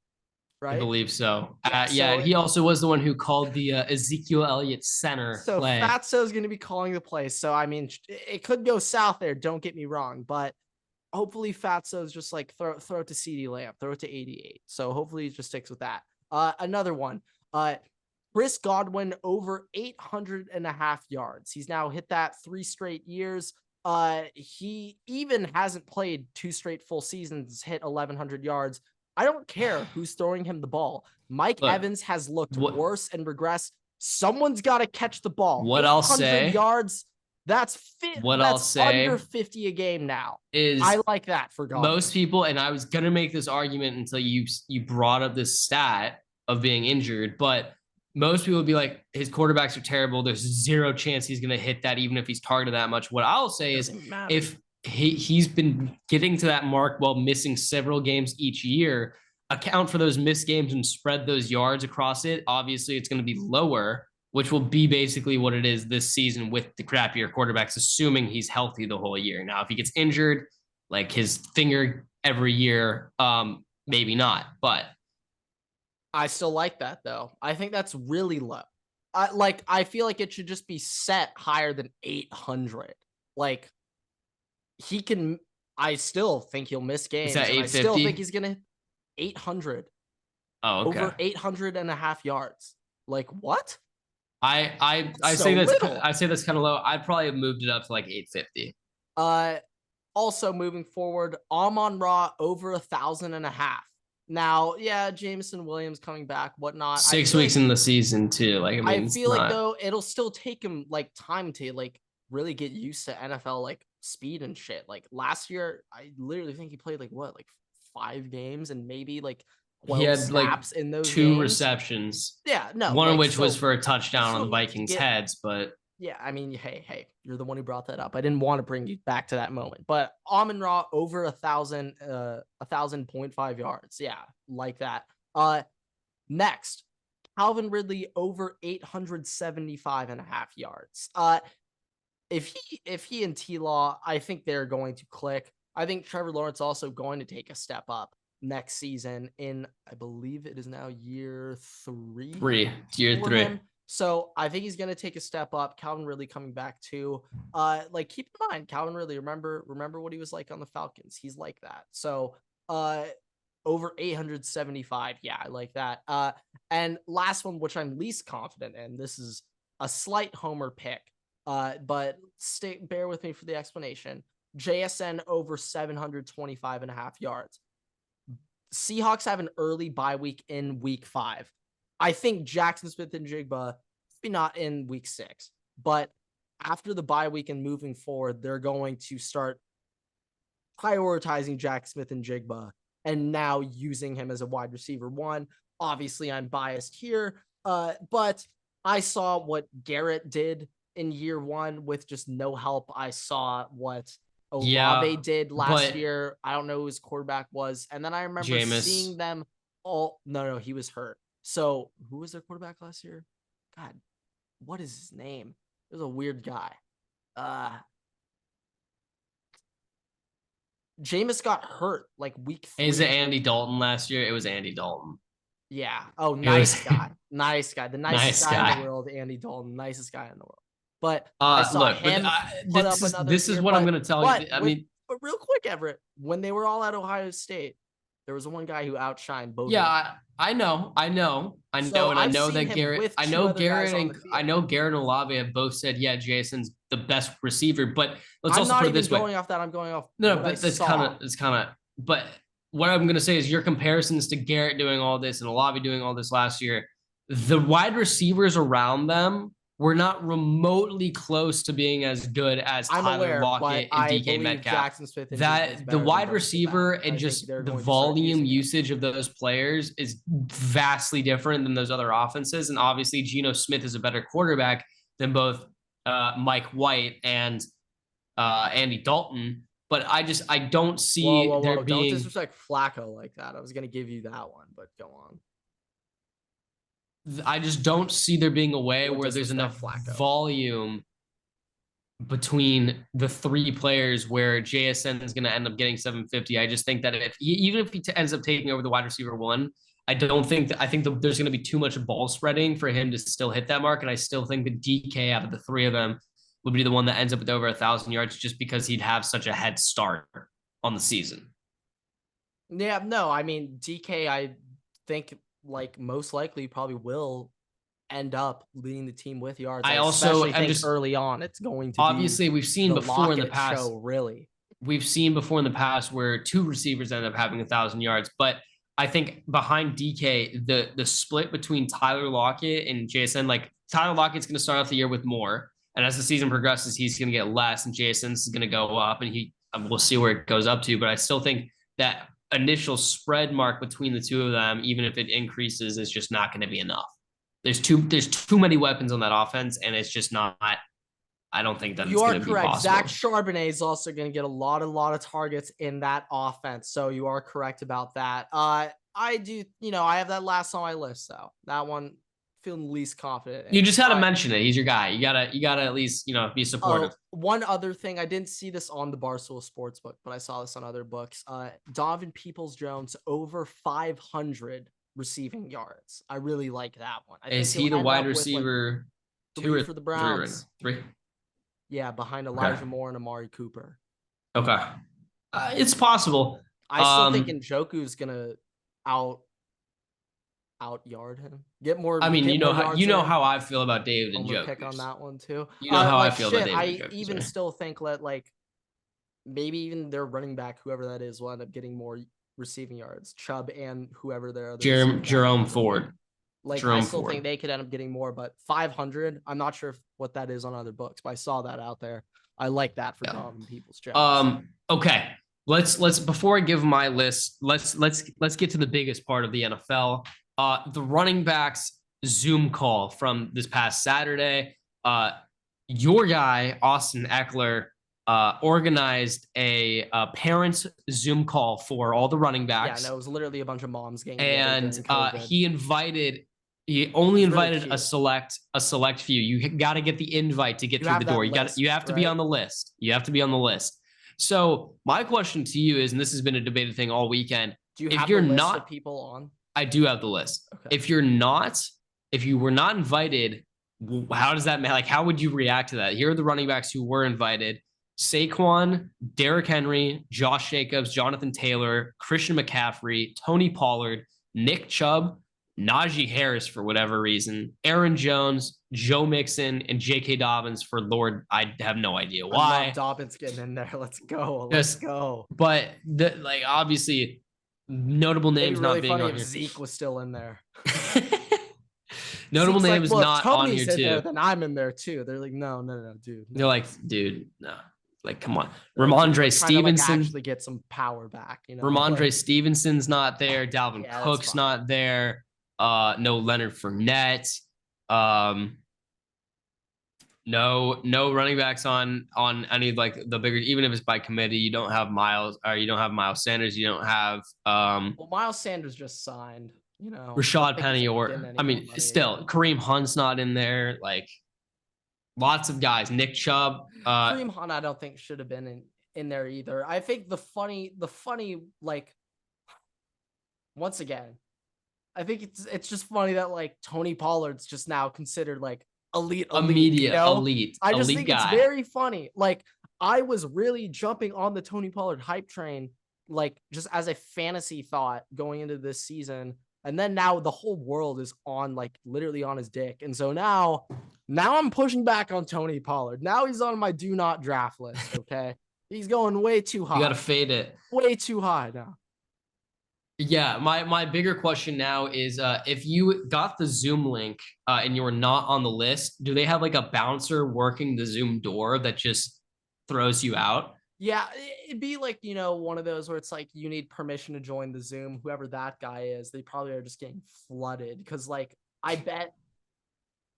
I believe so. Yeah, he also was the one who called the Ezekiel Elliott center play. So Fatso is going to be calling the play. So, I mean, it could go south there. Don't get me wrong. But hopefully Fatso is just like throw it to CeeDee Lamb, throw it to 88. So hopefully he just sticks with that. Another one. Chris Godwin over 800.5 yards. He's now hit that 3 straight years. He even hasn't played 2 straight full seasons, hit 1100 yards. I don't care who's throwing him the ball. Mike Evans has looked worse and regressed. Someone's got to catch the ball. What I'll say, yards. That's under 50 a game now. I like that for Godwin. Most people, and I was gonna make this argument until you brought up this stat of being injured, but most people would be like, his quarterbacks are terrible. There's 0 chance he's gonna hit that, even if he's targeted that much. What I'll say is, if he's been getting to that mark while missing several games each year, account for those missed games and spread those yards across it. Obviously, it's going to be lower, which will be basically what it is this season with the crappier quarterbacks, assuming he's healthy the whole year. Now, if he gets injured, like his finger every year, maybe not, but I still like that though. I think that's really low. I feel like it should just be set higher than 800. Like he can. I still think he'll miss is games, that and I still think 850? he's gonna 800 Oh, okay. over 800 and a half yards. Like what? I So say little. that's kind of low. I'd probably have moved it up to like 850. Uh, Also moving forward, Amon Ra over 1,000.5. Now, yeah, Jameson Williams coming back, whatnot. 6 weeks in the season too. Like, I I mean, it's feel like not. though it'll still take him like time to like really get used to NFL like speed and shit. Like last year, I literally think he played like what, like 5 games and maybe like He 12 had like snaps in those 2 games. receptions, Yeah, no, one of like which was still for a touchdown on still the needs to Vikings' get. heads. But Yeah, I mean, hey, you're the one who brought that up. I didn't want to bring you back to that moment, but Amon Ra over 1,000.5 yards. Yeah, like that. Next, Calvin Ridley over 875.5 yards. If he and T Law, I think they're going to click. I think Trevor Lawrence also going to take a step up next season in, I believe it is now year three year for 3. him. So I think he's going to take a step up. Calvin Ridley coming back too. Like keep in mind, Calvin Ridley, remember what he was like on the Falcons. He's like that. So over 875. Yeah, I like that. And last one, which I'm least confident in, this is a slight homer pick. But bear with me for the explanation. JSN over 725.5 yards. Seahawks have an early bye week in week 5. I think Jackson Smith and Jigba, maybe not in week 6, but after the bye week and moving forward, they're going to start prioritizing Jack Smith and Jigba and now using him as a wide receiver 1. Obviously, I'm biased here, but I saw what Garrett did in year 1 with just no help. I saw what Olave did last year. I don't know who his quarterback was. And then I remember seeing them all. No, he was hurt. So who was their quarterback last year? God, what is his name? It was a weird guy. Jameis got hurt like week 3. Is it Andy Dalton last year? It was Andy Dalton. Yeah. Oh, nice guy. Nice guy. The nicest guy in the world, Andy Dalton. Nicest guy in the world. But I saw him put up another. This is what I'm going to tell you. I mean, but real quick, Everett, when they were all at Ohio State, there was one guy who outshined both. Yeah, I know, and I know that Garrett. I know Garrett and Olave have both said, yeah, Jason's the best receiver. But let's also put it this way. I'm not even going off that. I'm going off. No, but that's kind of. But what I'm going to say is your comparisons to Garrett doing all this and Olave doing all this last year, the wide receivers around them were not remotely close to being as good as Tyler Lockett and DK Metcalf. Jackson Smith that the wide receiver and just the volume usage of those players is vastly different than those other offenses. And obviously, Geno Smith is a better quarterback than both Mike White and Andy Dalton. But I don't see there being. Don't disrespect Flacco like that. I was going to give you that one, but go on. I just don't see there being a way where there's enough volume between the 3 players where JSN is going to end up getting 750. I just think that even if he ends up taking over the wide receiver 1, I think there's going to be too much ball spreading for him to still hit that mark. And I still think that DK out of the 3 of them would be the one that ends up with over 1,000 yards just because he'd have such a head start on the season. Yeah, no, I mean, DK, I think like most likely probably will end up leading the team with yards. I also think early on it's going to obviously we've seen before in the past. Really, we've seen before in the past where 2 receivers end up having 1,000 yards, but I think behind DK, the split between Tyler Lockett and JSN, like Tyler Lockett's going to start off the year with more, and as the season progresses, he's going to get less, and JSN's going to go up, and we'll see where it goes up to. But I still think that initial spread mark between the 2 of them, even if it increases, is just not going to be enough. There's too many weapons on that offense, and it's just not. I don't think that it's going to be possible. Zach Charbonnet is also going to get a lot of targets in that offense, so you are correct about that. I do, I have that last on my list, though. That one, feeling least confident You in. just got to mention it. He's your guy. You gotta at least be supportive. One other thing, I didn't see this on the Barstool Sportsbook, but I saw this on other books. Donovan Peoples-Jones over 500 receiving yards. I really like that one. Is he the wide receiver? Like 2 or for the Browns. 3 right now? 3. Yeah, behind Elijah Moore and Amari Cooper. Okay, it's possible. I still think Njoku's gonna out yard him. Get more. I mean, get you know how I feel about David Njoku. Pick on that one too. You know how I feel about David Njoku. I even still think that maybe even their running back, whoever that is, will end up getting more receiving yards. Chubb and whoever their other Jerome Ford. I still think they could end up getting more, but 500. I'm not sure what that is on other books, but I saw that out there. I like that for Donovan Peoples-Jones. Okay. Let's before I give my list, let's get to the biggest part of the NFL. The running backs Zoom call from this past Saturday. Your guy, Austin Eckler, organized a parents Zoom call for all the running backs. Yeah, no, it was literally a bunch of moms getting and he only invited really a select few. You got to get the invite to get through the door. You have to be on the list. You have to be on the list. So my question to you is, and this has been a debated thing all weekend. Do you have the list of people on? I do have the list. Okay. If you were not invited, how does that like? How would you react to that? Here are the running backs who were invited: Saquon, Derrick Henry, Josh Jacobs, Jonathan Taylor, Christian McCaffrey, Tony Pollard, Nick Chubb, Najee Harris for whatever reason, Aaron Jones, Joe Mixon, and J.K. Dobbins for Lord. I have no idea why. I love Dobbins getting in there. Let's go. Let's go. But obviously, notable names not being on here. Zeke was still in there. Notable names not on here too. There, then I'm in there too. They're like, no, dude. No. They're like, dude, no. Like, come on. Ramondre Stevenson. Actually get some power back. Ramondre Stevenson's not there. Dalvin Cook's not there. No Leonard Fournette. No running backs on any the bigger, even if it's by committee. You don't have Miles Sanders. You don't have Miles Sanders just signed. Rashad Penny, or I mean, still Kareem Hunt's not in there. Like, lots of guys. Nick Chubb. Kareem Hunt, I don't think should have been in there either. I think the funny once again, I think it's just funny that Tony Pollard's just now considered elite. Elite. I just think it's very funny. I was really jumping on the Tony Pollard hype train, just as a fantasy thought going into this season. And then now the whole world is on literally on his dick. And so now I'm pushing back on Tony Pollard. Now he's on my do not draft list. Okay. He's going way too high. You got to fade it. Way too high now. Yeah. My bigger question now is if you got the Zoom link and you were not on the list, do they have a bouncer working the Zoom door that just throws you out? Yeah, it'd be one of those where it's you need permission to join the Zoom. Whoever that guy is, they probably are just getting flooded because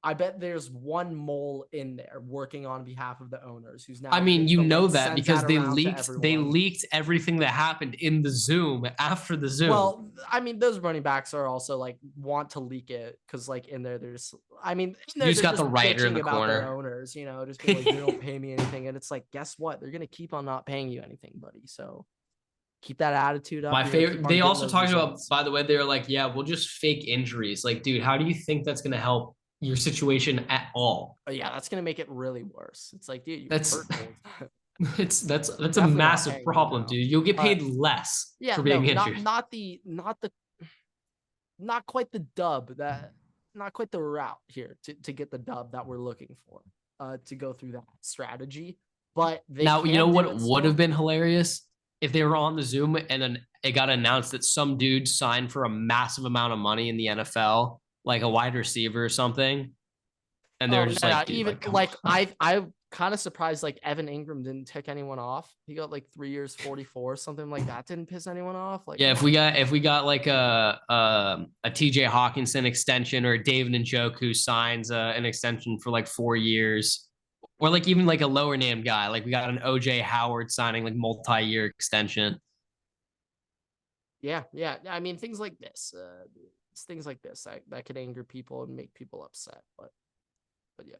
I bet there's one mole in there working on behalf of the owners who's now. I mean, that because they leaked everything that happened in the Zoom after the Zoom. Well, I mean, those running backs are also want to leak it because in there, there's. I mean, you just got the writer in the corner. Their owners, just being they don't pay me anything, and it's guess what? They're gonna keep on not paying you anything, buddy. So keep that attitude up. My favorite. They also talked about, by the way, they were yeah, we'll just fake injuries. Dude, how do you think that's gonna help your situation at all? Oh, yeah, that's gonna make it really worse. It's dude, that's a massive problem, dude. You'll get paid less for being injured. Not quite the dub not quite the route here to get the dub that we're looking for to go through that strategy. But now you know what would have been hilarious if they were on the Zoom and then it got announced that some dude signed for a massive amount of money in the NFL. A wide receiver or something, and they're just I kind of surprised Evan Ingram didn't tick anyone off. He got 3 years, 44, something like that. Didn't piss anyone off. Yeah, if we got a TJ Hawkinson extension or David Njoku signs an extension for 4 years, or even a lower name guy, we got an OJ Howard signing multi-year extension. Yeah. I mean, things like this. it's things like this that could anger people and make people upset. But yeah.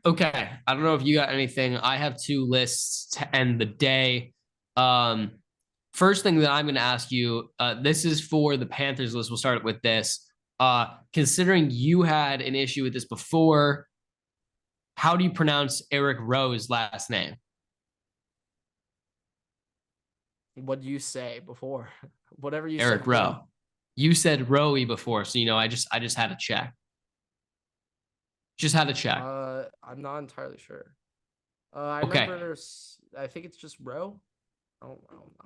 Okay. I don't know if you got anything. I have 2 lists to end the day. First thing that I'm going to ask you, this is for the Panthers list. We'll start with this. Considering you had an issue with this before, how do you pronounce Eric Rowe's last name? What do you say before? Whatever you Eric said. Rowe. You said Rowe before, so I just had to check. Just had to check. I'm not entirely sure. I Okay. remember. I think it's just Rowe. I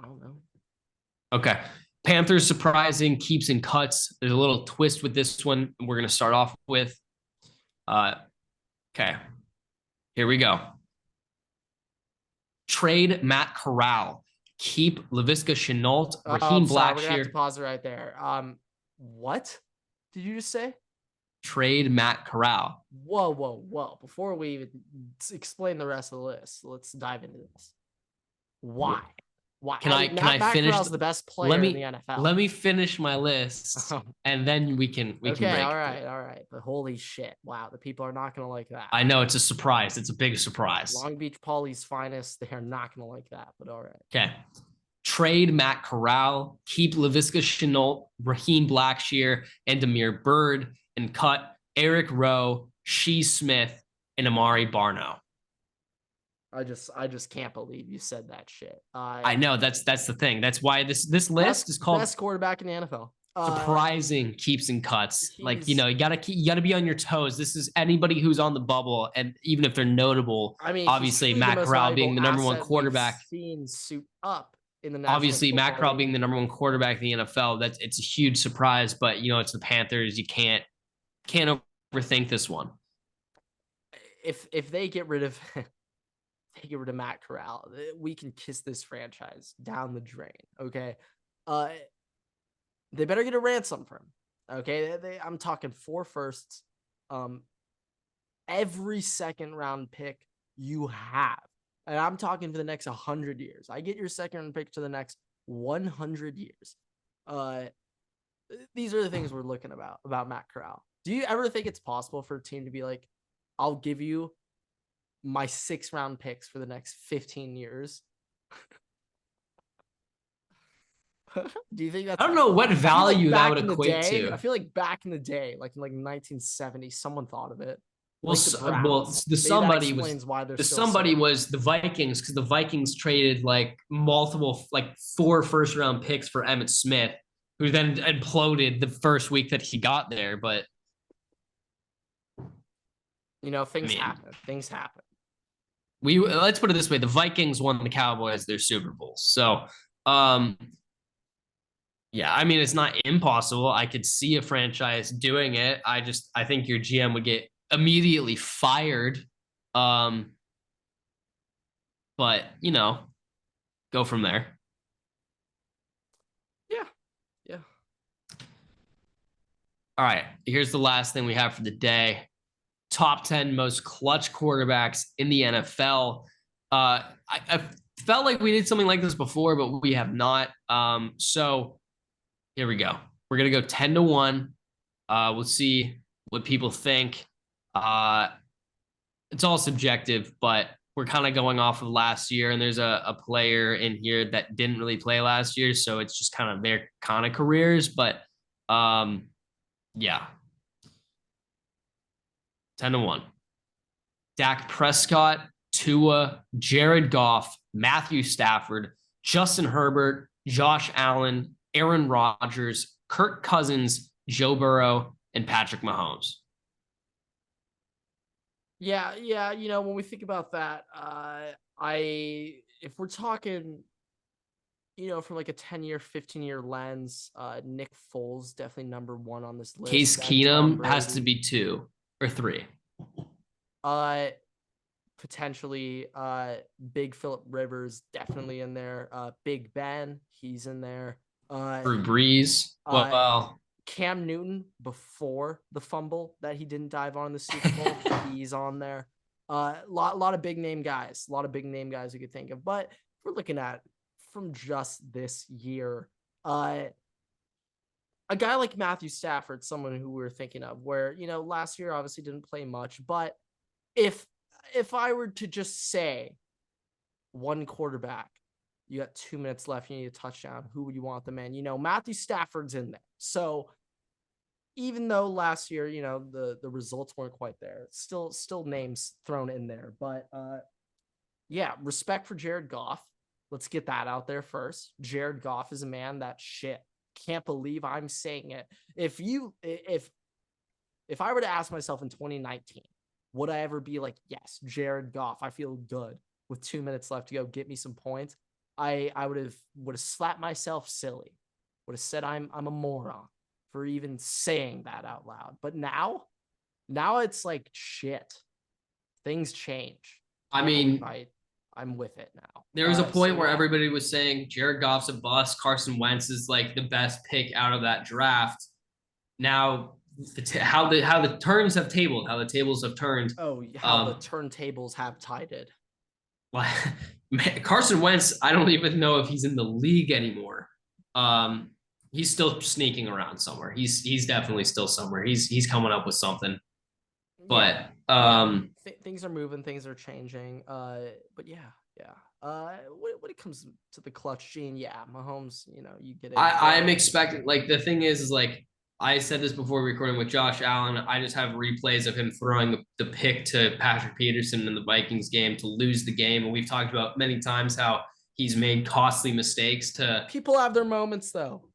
don't know. Okay. Panthers surprising keeps and cuts. There's a little twist with this one. We're gonna start off with. Okay. Here we go. Trade Matt Corral. Keep Laviska Shenault. Raheem Sorry, we're gonna have to Blackshear. pause it right there. What did you just say? Trade Matt Corral. Whoa. Before we even explain the rest of the list, let's dive into this. Why? Can I Matt finish? Corral's the best player in the NFL. Let me finish my list, and then we can break it. All right. But holy shit! Wow, the people are not gonna like that. I know it's a surprise. It's a big surprise. Long Beach Poly's finest. They are not gonna like that. But all right. Okay. Trade Matt Corral. Keep Laviska Shenault, Raheem Blackshear, and Demir Bird, and cut Eric Rowe, Shee Smith, and Amari Barno. I just can't believe you said that shit. I know that's the thing. That's why this list is called best quarterback in the NFL. Surprising keeps and cuts. Like, you gotta be on your toes. This is anybody who's on the bubble, and even if they're notable. I mean, obviously Matt Corral being the number 1 quarterback. Seen suit up in the National obviously Matt Corral being the number 1 quarterback in the NFL. It's a huge surprise, but it's the Panthers. You can't overthink this one. If they get rid of Matt Corral, we can kiss this franchise down the drain. Okay. They better get a ransom for him. Okay. I'm talking 4 firsts. Every second round pick you have. And I'm talking for the next 100 years. I get your second round pick to the next 100 years. These are the things we're looking about Matt Corral. Do you ever think it's possible for a team to be like, I'll give you my 6 round picks for the next 15 years? Do you think that's... I don't know what value that would equate to. I feel like back in the day, like in 1970, someone thought of it. Well, the somebody was the Vikings, because the Vikings traded like multiple 4 first round picks for Emmitt Smith, who then imploded the first week that he got there. But things happen. Things happen. Let's put it this way: the Vikings won the Cowboys their Super Bowl. So, yeah, I mean, it's not impossible. I could see a franchise doing it. I think your GM would get immediately fired. But go from there. Yeah. All right. Here's the last thing we have for the day. Top 10 most clutch quarterbacks in the NFL. I felt like we did something like this before, but we have not. So here we go. We're going to go 10-1. We'll see what people think. It's all subjective, but we're kind of going off of last year, and there's a player in here that didn't really play last year, so it's just kind of their kind of careers. But yeah, 10-1. Dak Prescott, Tua, Jared Goff, Matthew Stafford, Justin Herbert, Josh Allen, Aaron Rodgers, Kirk Cousins, Joe Burrow, and Patrick Mahomes. Yeah. When we think about that, if we're talking, from like a 10-year, 15-year lens, Nick Foles definitely number 1 on this list. Case Keenum has to be 2 or 3. Potentially, Big Phillip Rivers definitely in there. Big Ben, he's in there. Drew Brees. Well, Cam Newton before the fumble that he didn't dive on in the Super Bowl, he's on there. Lot of big name guys. A lot of big name guys you could think of. But if we're looking at from just this year, a guy like Matthew Stafford, someone who we're thinking of, where, last year obviously didn't play much, but if I were to just say one quarterback, you got 2 minutes left, you need a touchdown, who would you want them in? Matthew Stafford's in there. So even though last year, the results weren't quite there, still names thrown in there. But yeah, respect for Jared Goff. Let's get that out there first. Jared Goff is a man that shit. Can't believe I'm saying it. If I were to ask myself in 2019, would I ever be like, yes, Jared Goff, I feel good with 2 minutes left to go, get me some points? I would have slapped myself silly. Would have said I'm a moron for even saying that out loud. But now it's like, shit. Things change. I mean, I'm with it now. There was a point where everybody was saying Jared Goff's a bust. Carson Wentz is like the best pick out of that draft. Now, how the turns have tabled, how the tables have turned. Oh, how the turntables have tided. Well, Carson Wentz, I don't even know if he's in the league anymore. He's still sneaking around somewhere. He's definitely still somewhere. He's coming up with something. But things are moving, things are changing. But yeah. When it comes to the clutch gene, yeah, Mahomes, you get it. I'm expecting, like, the thing is like, I said this before recording with Josh Allen. I just have replays of him throwing the pick to Patrick Peterson in the Vikings game to lose the game. And we've talked about many times how he's made costly mistakes. People have their moments, though.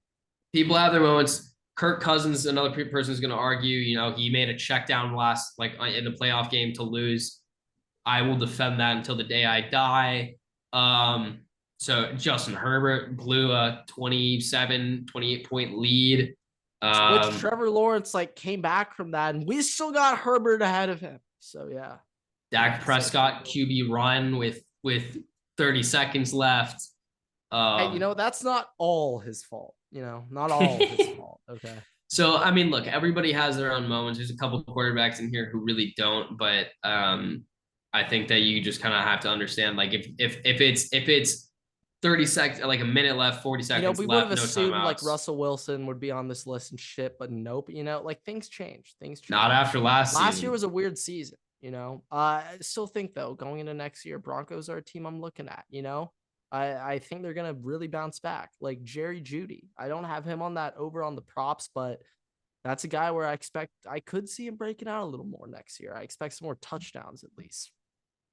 People have their moments. Kirk Cousins, another person is going to argue, he made a check down last, like in the playoff game to lose. I will defend that until the day I die. So Justin Herbert blew a 28 point lead. Which Trevor Lawrence came back from that, and we still got Herbert ahead of him. So yeah. Dak Prescott QB run with 30 seconds left. Hey, that's not all his fault. Not all his fault. Okay. So I mean, look, everybody has their own moments. There's a couple of quarterbacks in here who really don't, but I think that you just kind of have to understand, like, if it's 30 seconds, like a minute left, 40 seconds we left, would have no assumed timeouts. like Russell Wilson would be on this list and shit, but nope. Things change. Not after last season. Last year was a weird season. I still think though, going into next year, Broncos are a team I'm looking at. I think they're gonna really bounce back. Like Jerry Jeudy, I don't have him on that over on the props, but that's a guy where I could see him breaking out a little more next year. I expect some more touchdowns at least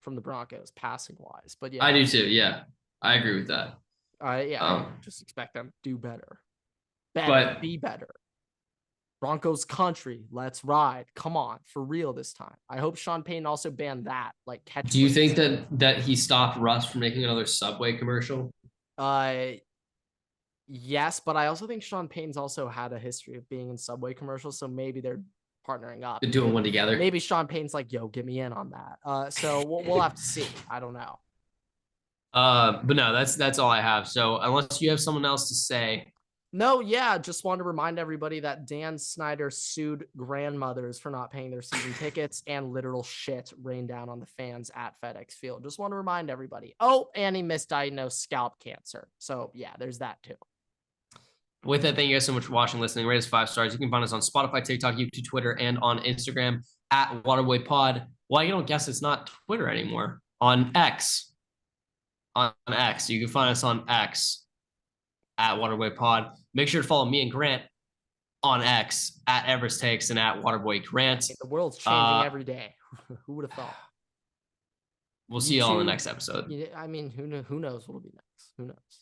from the Broncos passing wise. But yeah, I do too. Yeah, I agree with that. I just expect them to do better, be better. Broncos country, let's ride. Come on, for real this time. I hope Sean Payton also banned that catch. Do you think that he stopped Russ from making another Subway commercial? Yes, but I also think Sean Payton's also had a history of being in Subway commercials, so maybe they're partnering up. They're doing one together. Maybe Sean Payton's like, yo, get me in on that. So we'll have to see. I don't know. But no, that's all I have. So unless you have someone else to say. No, yeah, just want to remind everybody that Dan Snyder sued grandmothers for not paying their season tickets, and literal shit rained down on the fans at FedEx Field. Just want to remind everybody. Oh, and he misdiagnosed scalp cancer. So yeah, there's that too. With that, thank you guys so much for watching, listening. Rate us 5 stars. You can find us on Spotify, TikTok, YouTube, Twitter, and on Instagram at Waterboy Well, you don't guess it's not Twitter anymore. On X. On X. You can find us on X at Waterboy. Make sure to follow me and Grant on X at Everest Takes and at Waterboy Grant. The world's changing every day. Who would have thought? We'll see you all in the next episode. I mean, who knows what'll be next? Who knows?